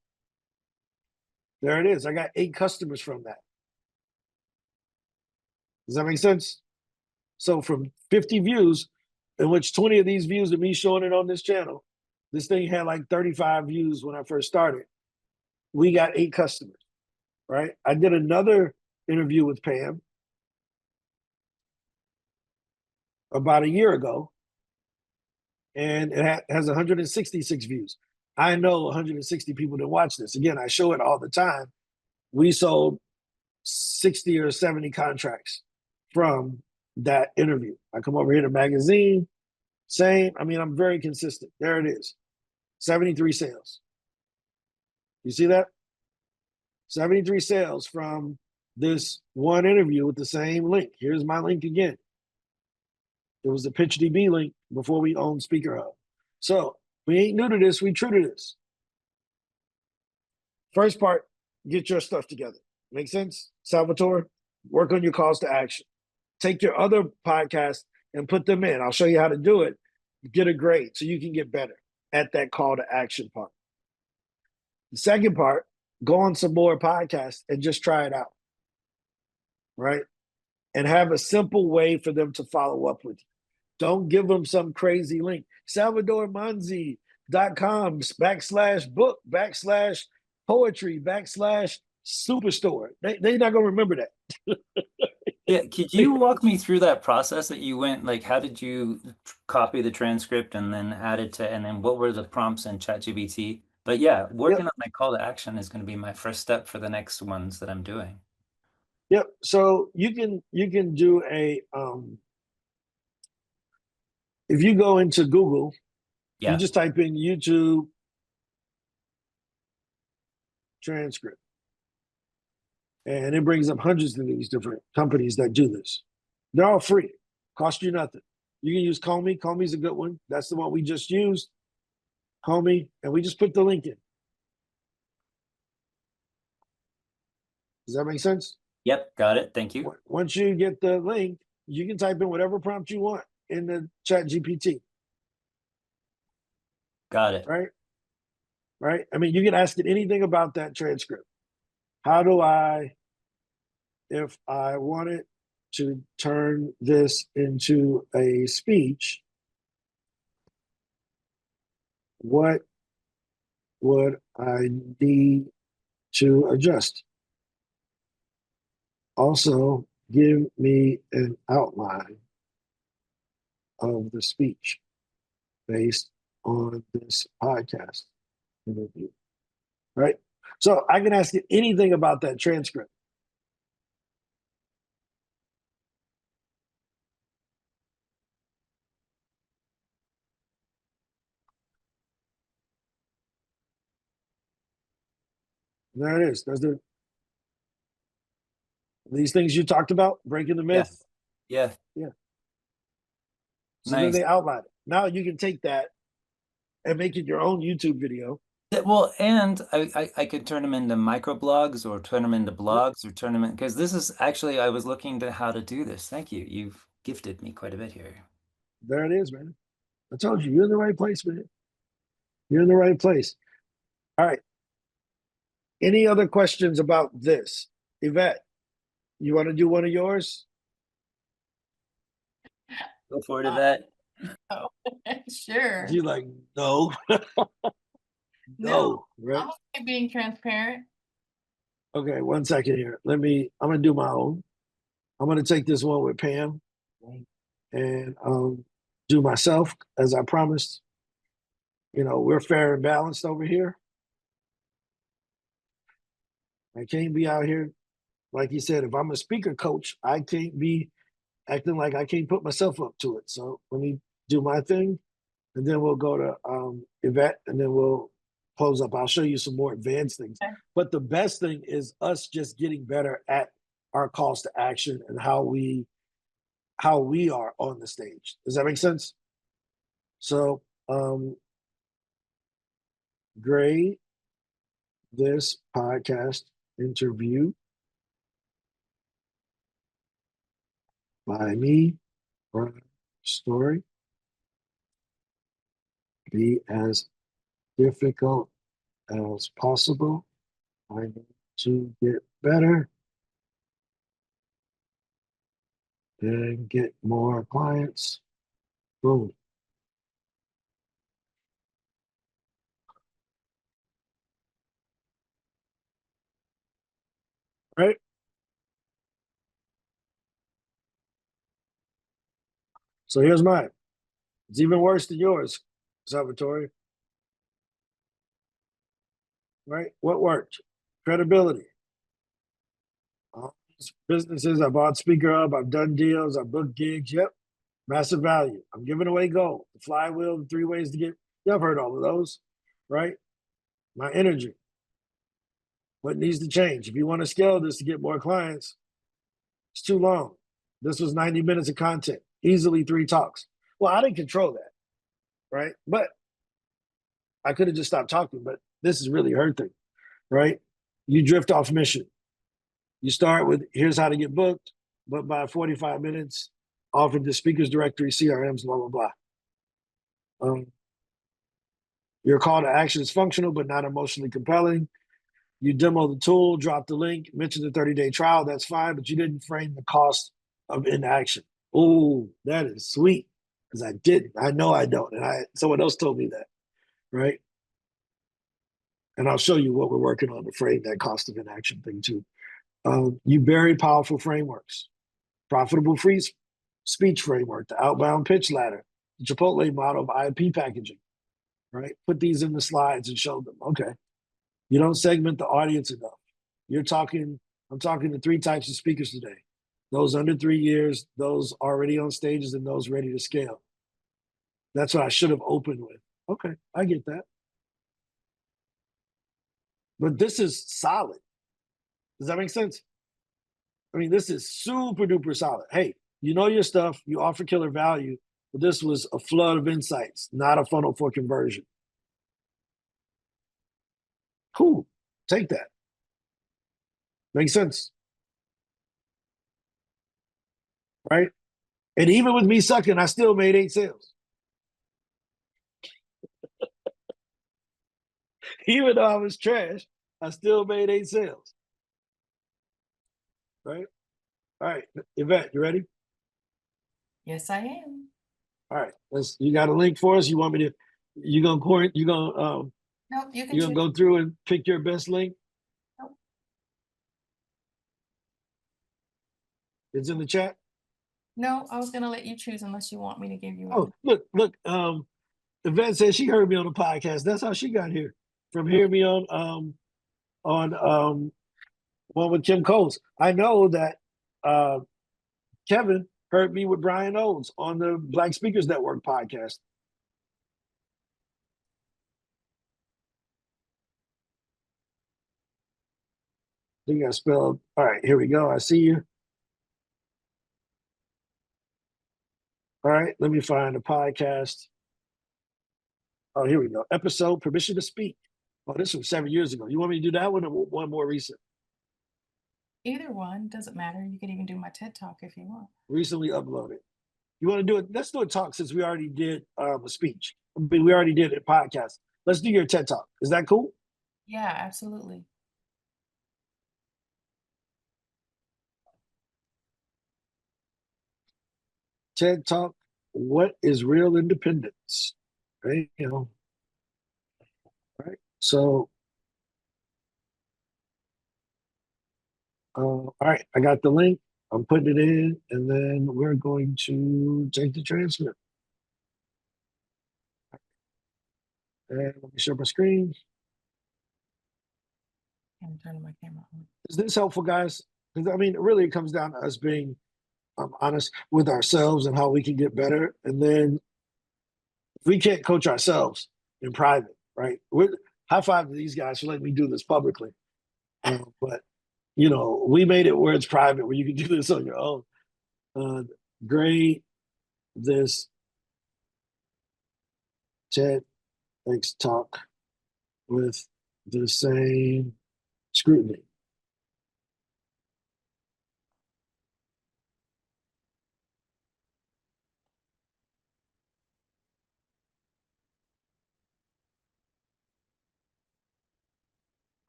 There it is. I got 8 customers from that. Does that make sense? So from 50 views, in which 20 of these views are me showing it on this channel, this thing had like 35 views when I first started. We got 8 customers, right? I did another interview with Pam about a year ago, and it has 166 views. I know 160 people didn't watch this. Again, I show it all the time. We sold 60 or 70 contracts from that interview. I come over here to magazine, same. I mean, I'm very consistent. There it is. 73 sales. You see that? 73 sales from this one interview with the same link. Here's my link again. It was the PitchDB link before we owned Speaker Hub. So we ain't new to this, we true to this. First part, get your stuff together. Make sense? Salvatore, work on your calls to action. Take your other podcasts and put them in. I'll show you how to do it. Get a grade so you can get better at that call to action part. The second part, go on some more podcasts and just try it out, right? And have a simple way for them to follow up with you. Don't give them some crazy link. SalvadorManzi.com/book/poetry/superstore. They're not going to remember that. Yeah, could you walk me through that process that you went, like, how did you copy the transcript and then add it to, and then what were the prompts in ChatGPT? But yeah, working on my call to action is going to be my first step for the next ones that I'm doing. Yep. So you can do a if you go into Google, you just type in YouTube transcript, and it brings up hundreds of these different companies that do this. They're all free, cost you nothing. You can use Call Me. Call Me's a good one. That's the one we just used. Call Me, and we just put the link in. Does that make sense? Yep, got it. Thank you. Once you get the link, you can type in whatever prompt you want in the ChatGPT. Got it. Right? I mean, you can ask it anything about that transcript. How do I, if I wanted to turn this into a speech, what would I need to adjust? Also, give me an outline of the speech based on this podcast interview, right? So I can ask it anything about that transcript. There it is. There's these things you talked about, breaking the myth. Yeah. So then they outline it. Now you can take that and make it your own YouTube video. Well, and I could turn them into microblogs or turn them into blogs or turn them in, because this is actually, I was looking to how to do this. Thank you. You've gifted me quite a bit here. There it is, man. I told you, you're in the right place, man. You're in the right place. All right. Any other questions about this? Yvette, you want to do one of yours? Go for it, Yvette. Oh, sure. You like, no. No, right? I'm okay being transparent. Okay, 1 second here. I'm gonna do my own. I'm gonna take this one with Pam and do myself as I promised. You know, we're fair and balanced over here. I can't be out here, like you said, if I'm a speaker coach, I can't be acting like I can't put myself up to it. So let me do my thing, and then we'll go to Yvette, and then we'll close up. I'll show you some more advanced things. Okay. But the best thing is us just getting better at our calls to action and how we are on the stage. Does that make sense? So grade this podcast interview by me, Brian Story, be as difficult as possible. I need to get better and get more clients. Boom. Right? So here's mine. It's even worse than yours, Salvatore. Right? What worked? Credibility. All these businesses, I bought Speaker Hub, I've done deals, I've booked gigs. Yep. Massive value. I'm giving away gold. The flywheel, the 3 ways to get. Yeah, I've heard all of those. Right? My energy. What needs to change? If you want to scale this to get more clients, it's too long. This was 90 minutes of content, easily 3 talks. Well, I didn't control that, right? But I could have just stopped talking, but this is really her thing, right? You drift off mission. You start with, here's how to get booked, but by 45 minutes, offered the speakers directory, CRMs, blah, blah, blah. Your call to action is functional, but not emotionally compelling. You demo the tool, drop the link, mention the 30-day trial, that's fine, but you didn't frame the cost of inaction. Oh, that is sweet, because I didn't. I know I don't, and someone else told me that, right? And I'll show you what we're working on to frame that cost of inaction thing too. You bury powerful frameworks, profitable free speech framework, the outbound pitch ladder, the Chipotle model of IP packaging, right? Put these in the slides and show them, okay. You don't segment the audience enough. I'm talking to 3 types of speakers today. Those under 3 years, those already on stages, and those ready to scale. That's what I should have opened with. Okay, I get that. But this is solid. Does that make sense? I mean, this is super duper solid. Hey, you know your stuff, you offer killer value, but this was a flood of insights, not a funnel for conversion. Cool, take that. Makes sense. Right? And even with me sucking, I still made 8 sales. Even though I was trash, I still made 8 sales. Right? All right, Yvette, you ready? Yes, I am. All right, you got a link for us? You want me to? You gonna Nope, you can you gonna choose. go through and pick your best link? Nope. It's in the chat. No, I was gonna let you choose unless you want me to give you. Oh, look. Yvette said she heard me on the podcast. That's how she got here. From hearing me on one with Kim Coles. I know that Kevin heard me with Brian Owens on the Black Speakers Network podcast. I think I spelled. All right, here we go. I see you. All right, let me find the podcast. Oh, here we go. Episode Permission to Speak. Oh, this was 7 years ago. You want me to do that one or one more recent? Either one doesn't matter. You could even do my TED Talk if you want. Recently uploaded. You want to do it? Let's do a talk since we already did a speech. I mean, we already did a podcast. Let's do your TED Talk. Is that cool? Yeah, absolutely. TED Talk. What is real independence? Right? Right. So, all right. I got the link. I'm putting it in, and then we're going to take the transcript. And let me share my screen. I'm turning my camera on. Is this helpful, guys? Because I mean, really, it comes down to us being honest with ourselves and how we can get better. And then if we can't coach ourselves in private, right? High five to these guys for letting me do this publicly. But we made it where it's private, where you can do this on your own. Grade this TEDx talk with the same scrutiny.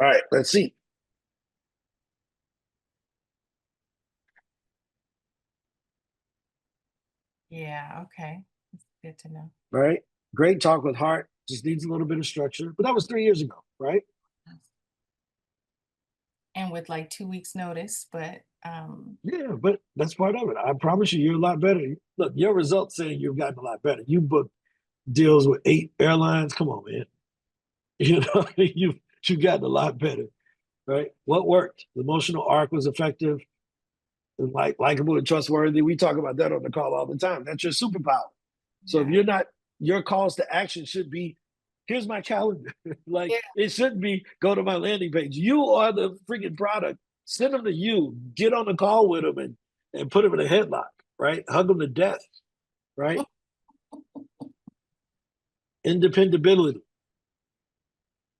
All right, let's see. Yeah, okay. That's good to know. All right. Great talk with heart. Just needs a little bit of structure. But that was 3 years ago, right? And with like 2 weeks notice, but Yeah, but that's part of it. I promise you're a lot better. Look, your results saying you've gotten a lot better. You booked deals with 8 airlines. Come on, man. You've gotten a lot better, right? What worked? The emotional arc was effective, and likable and trustworthy. We talk about that on the call all the time. That's your superpower. So if you're not, your calls to action should be, here's my calendar. It shouldn't be go to my landing page. You are the freaking product. Send them to you. Get on the call with them and put them in a headlock, right? Hug them to death, right? Independability.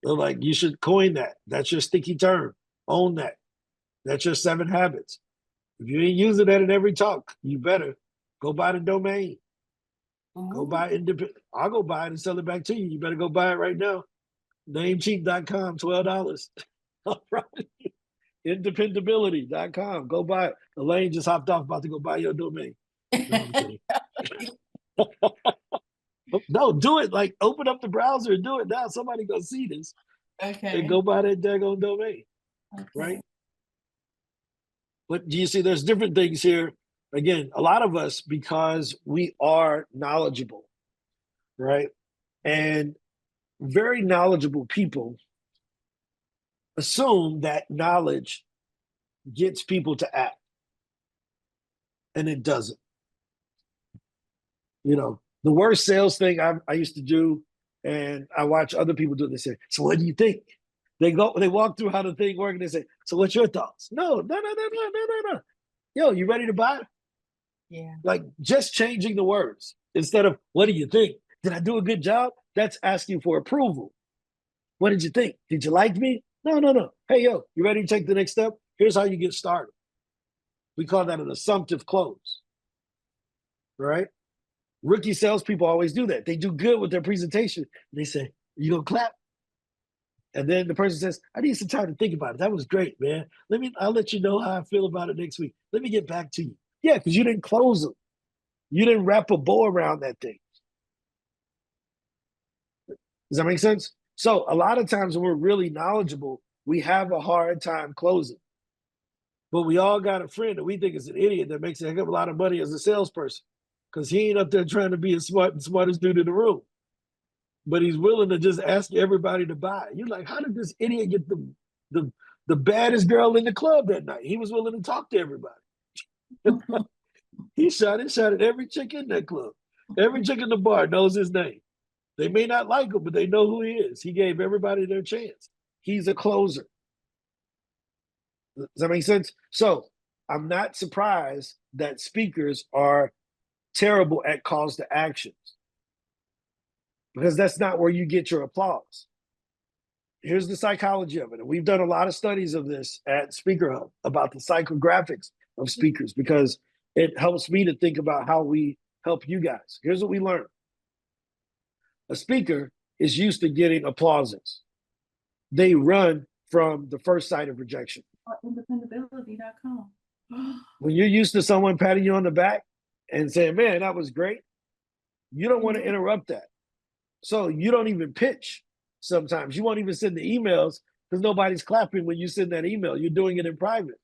They're like, you should coin that. That's your sticky term. Own that. That's your 7 habits. If you ain't using that in every talk, you better go buy the domain. Go buy independent. I'll go buy it and sell it back to you. You better go buy it right now. Namecheap.com, $12. Independability.com. Go buy it. Elaine just hopped off about to go buy your domain. No, I'm kidding. No, do it. Like, open up the browser and do it now. Somebody go see this. Okay. And go buy that daggone domain. Okay. Right? But do you see there's different things here? Again, a lot of us, because we are knowledgeable, right? And very knowledgeable people assume that knowledge gets people to act. And it doesn't. The worst sales thing I used to do, and I watch other people do it, they say, so what do you think? They walk through how the thing works and they say, so what's your thoughts? No. Yo, you ready to buy? Yeah. Like, just changing the words instead of what do you think? Did I do a good job? That's asking for approval. What did you think? Did you like me? No. Hey, yo, you ready to take the next step? Here's how you get started. We call that an assumptive close, right? Rookie salespeople always do that. They do good with their presentation. They say, you gonna clap? And then the person says, I need some time to think about it. That was great, man. I'll let you know how I feel about it next week. Let me get back to you. Yeah, because you didn't close them. You didn't wrap a bow around that thing. Does that make sense? So a lot of times when we're really knowledgeable, we have a hard time closing. But we all got a friend that we think is an idiot that makes a heck of a lot of money as a salesperson because he ain't up there trying to be as smartest dude in the room. But he's willing to just ask everybody to buy. You're like, how did this idiot get the baddest girl in the club that night? He was willing to talk to everybody. He shot at every chick in that club. Every chick in the bar knows his name. They may not like him, but they know who he is. He gave everybody their chance. He's a closer. Does that make sense? So I'm not surprised that speakers are terrible at calls to actions because that's not where you get your applause. Here's the psychology of it. And we've done a lot of studies of this at Speaker Hub about the psychographics of speakers because it helps me to think about how we help you guys. Here's what we learned. A speaker is used to getting applauses. They run from the first sight of rejection. Independability.com. When you're used to someone patting you on the back and saying, man, that was great, you don't want to interrupt that. So you don't even pitch sometimes. You won't even send the emails because nobody's clapping when you send that email. You're doing it in private.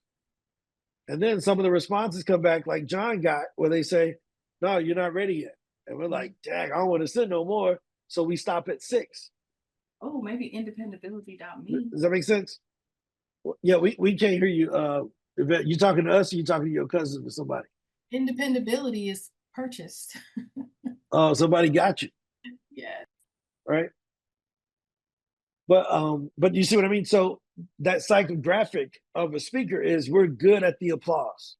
And then some of the responses come back like John got where they say, no, you're not ready yet. And we're like, dang, I don't want to send no more. So we stop at 6. Oh, maybe independability.me. Does that make sense? Yeah, we can't hear you. You talking to us or you talking to your cousin or somebody? Independability is purchased. Oh, somebody got you. Yes. Right? But you see what I mean? So that psychographic of a speaker is we're good at the applause.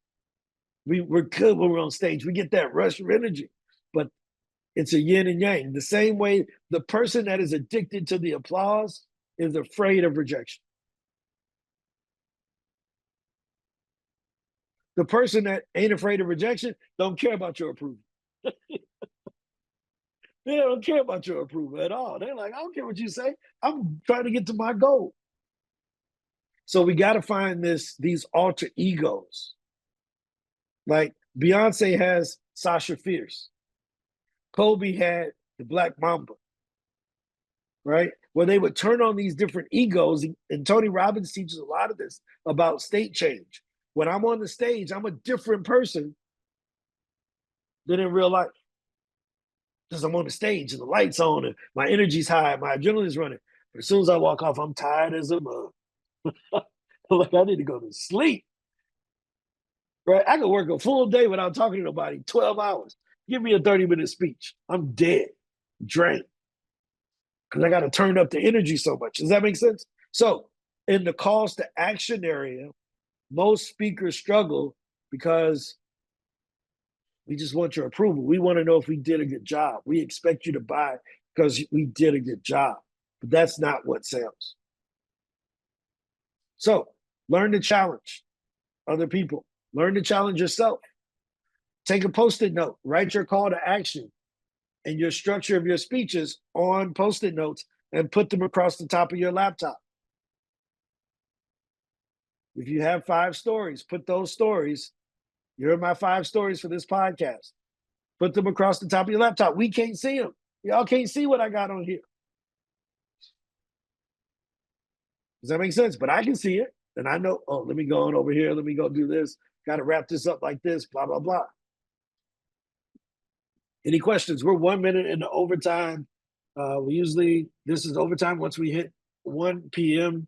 We're good when we're on stage. We get that rush of energy, but it's a yin and yang. The same way the person that is addicted to the applause is afraid of rejection. The person that ain't afraid of rejection don't care about your approval. They don't care about your approval at all. They're like, I don't care what you say. I'm trying to get to my goal. So we got to find these alter egos. Like Beyonce has Sasha Fierce. Kobe had the Black Mamba, right? Where they would turn on these different egos. And Tony Robbins teaches a lot of this about state change. When I'm on the stage, I'm a different person than in real life. Because I'm on the stage and the light's on and my energy's high, my adrenaline's running. But as soon as I walk off, I'm tired as a mug. Like I need to go to sleep. Right? I could work a full day without talking to nobody, 12 hours. Give me a 30-minute speech. I'm dead, drained. Because I got to turn up the energy so much. Does that make sense? So in the calls to action area, most speakers struggle because we just want your approval. We want to know if we did a good job. We expect you to buy because we did a good job. But that's not what sells. So learn to challenge other people. Learn to challenge yourself. Take a Post-it note. Write your call to action and your structure of your speeches on Post-it notes and put them across the top of your laptop. If you have 5 stories, put those stories. Here are my 5 stories for this podcast. Put them across the top of your laptop. We can't see them. Y'all can't see what I got on here. Does that make sense? But I can see it. And I know, oh, let me go on over here. Let me go do this. Got to wrap this up like this, blah, blah, blah. Any questions? We're 1 minute into overtime. This is overtime once we hit 1 p.m.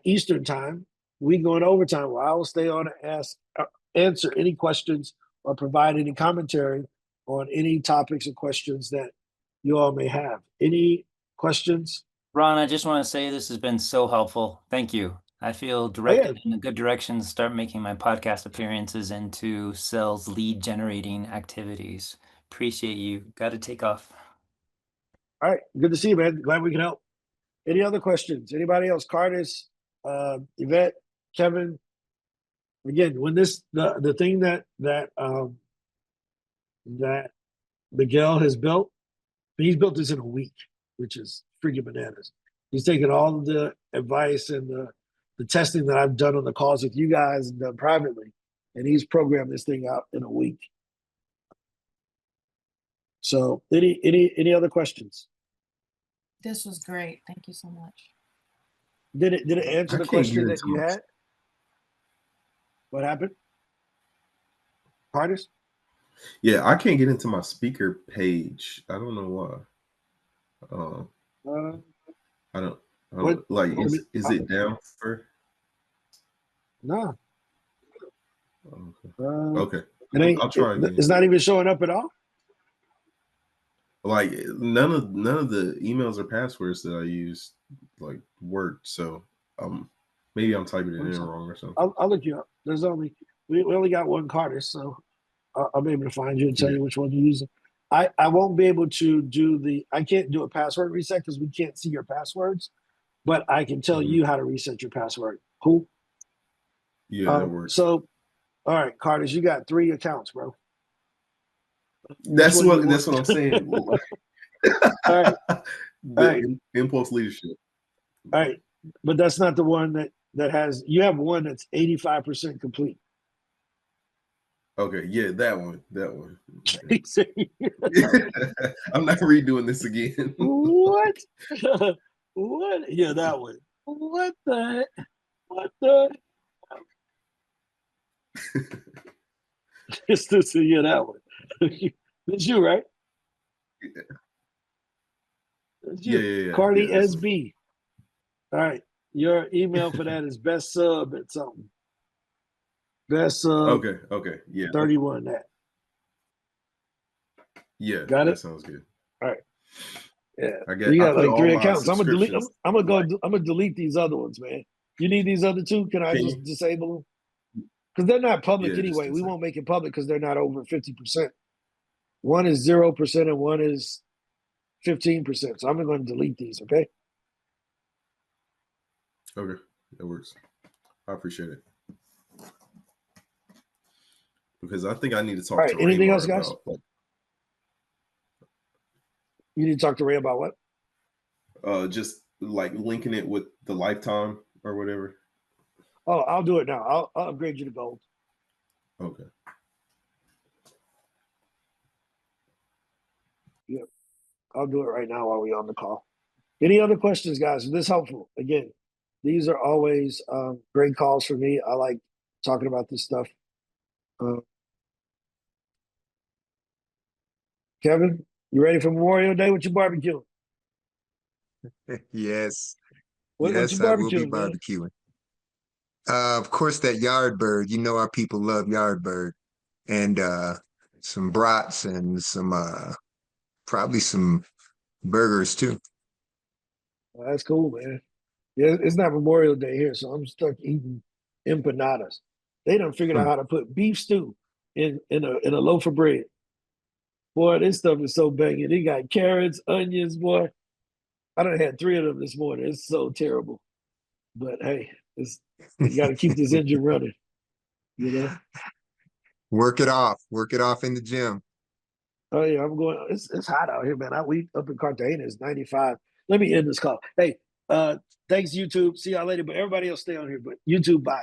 Eastern time. We go in overtime where I will stay on and answer any questions or provide any commentary on any topics or questions that you all may have. Any questions? Ron, I just want to say this has been so helpful. Thank you. I feel directed in a good direction to start making my podcast appearances into sales lead generating activities. Appreciate you. Got to take off. All right. Good to see you, man. Glad we can help. Any other questions? Anybody else? Curtis, Yvette, Kevin. Again, when the thing that Miguel has built, he's built this in a week, which is freaking bananas. He's taken all of the advice and the testing that I've done on the calls with you guys and done privately, and he's programmed this thing out in a week. So, any other questions? This was great. Thank you so much. Did it answer the question that you had? What happened? Curtis? Yeah, I can't get into my speaker page. I don't know why. I don't like. Is it down for? No. Okay. I'll try again. It's not even showing up at all. Like none of the emails or passwords that I use like worked. So maybe I'm typing it in wrong or something. I'll look you up. There's we only got one Curtis, so I'll be able to find you and tell you which one you're using. I won't be able to I can't do a password reset because we can't see your passwords, but I can tell you how to reset your password. Cool? Yeah, that works. So, all right, Curtis, you got 3 accounts, bro. That's what I'm saying. All right. Impulse leadership. All right. But that's not the one that has, you have one that's 85% complete. Okay, yeah, that one. Okay. I'm not redoing this again. What? What? Yeah, that one. What the? It's this, yeah, that one. It's you, right? It's you. Yeah. Carly SB. All right. Your email for that is best sub at something. Best sub. Okay. Yeah. 31 that. Yeah. Got it? That sounds good. All right. Yeah, I you got put like all 3 my accounts. I'm gonna delete. subscriptions. I'm gonna delete these other ones, man. You need these other two? Can I Can just you? disable them? Because they're not public Yeah, just anyway. We disable. won't make it public because they're not over 50%. One is 0% and one is 15%. So I'm going to delete these. Okay. Okay, that works. I appreciate it. Because I think I need to All talk right. to Anything Raymar else, guys? about like You need to talk to Ray about what? just like linking it with the lifetime or whatever. Oh, I'll do it now. I'll upgrade you to gold. Okay. Yep. I'll do it right now while we're on the call. Any other questions, guys? Is this helpful? Again, these are always great calls for me. I like talking about this stuff. Kevin, you ready for Memorial Day? What you barbecuing? Yes, What you yes, I will be barbecuing, man? barbecuing. Of course, that yard bird. You know our people love yard bird, and some brats and some probably some burgers too. Well, that's cool, man. Yeah, it's not Memorial Day here, so I'm stuck eating empanadas. They done figured out Hmm. how to put beef stew in a loaf of bread. Boy, this stuff is so banging. They got carrots, onions, boy. I done had 3 of them this morning. It's so terrible. But hey, you got to keep this engine running, you know? Work it off. Work it off in the gym. Oh yeah, I'm going. It's hot out here, man. We up in Cartagena, it's 95. Let me end this call. Hey, thanks YouTube. See y'all later. But everybody else stay on here. But YouTube, bye.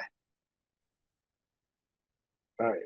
All right.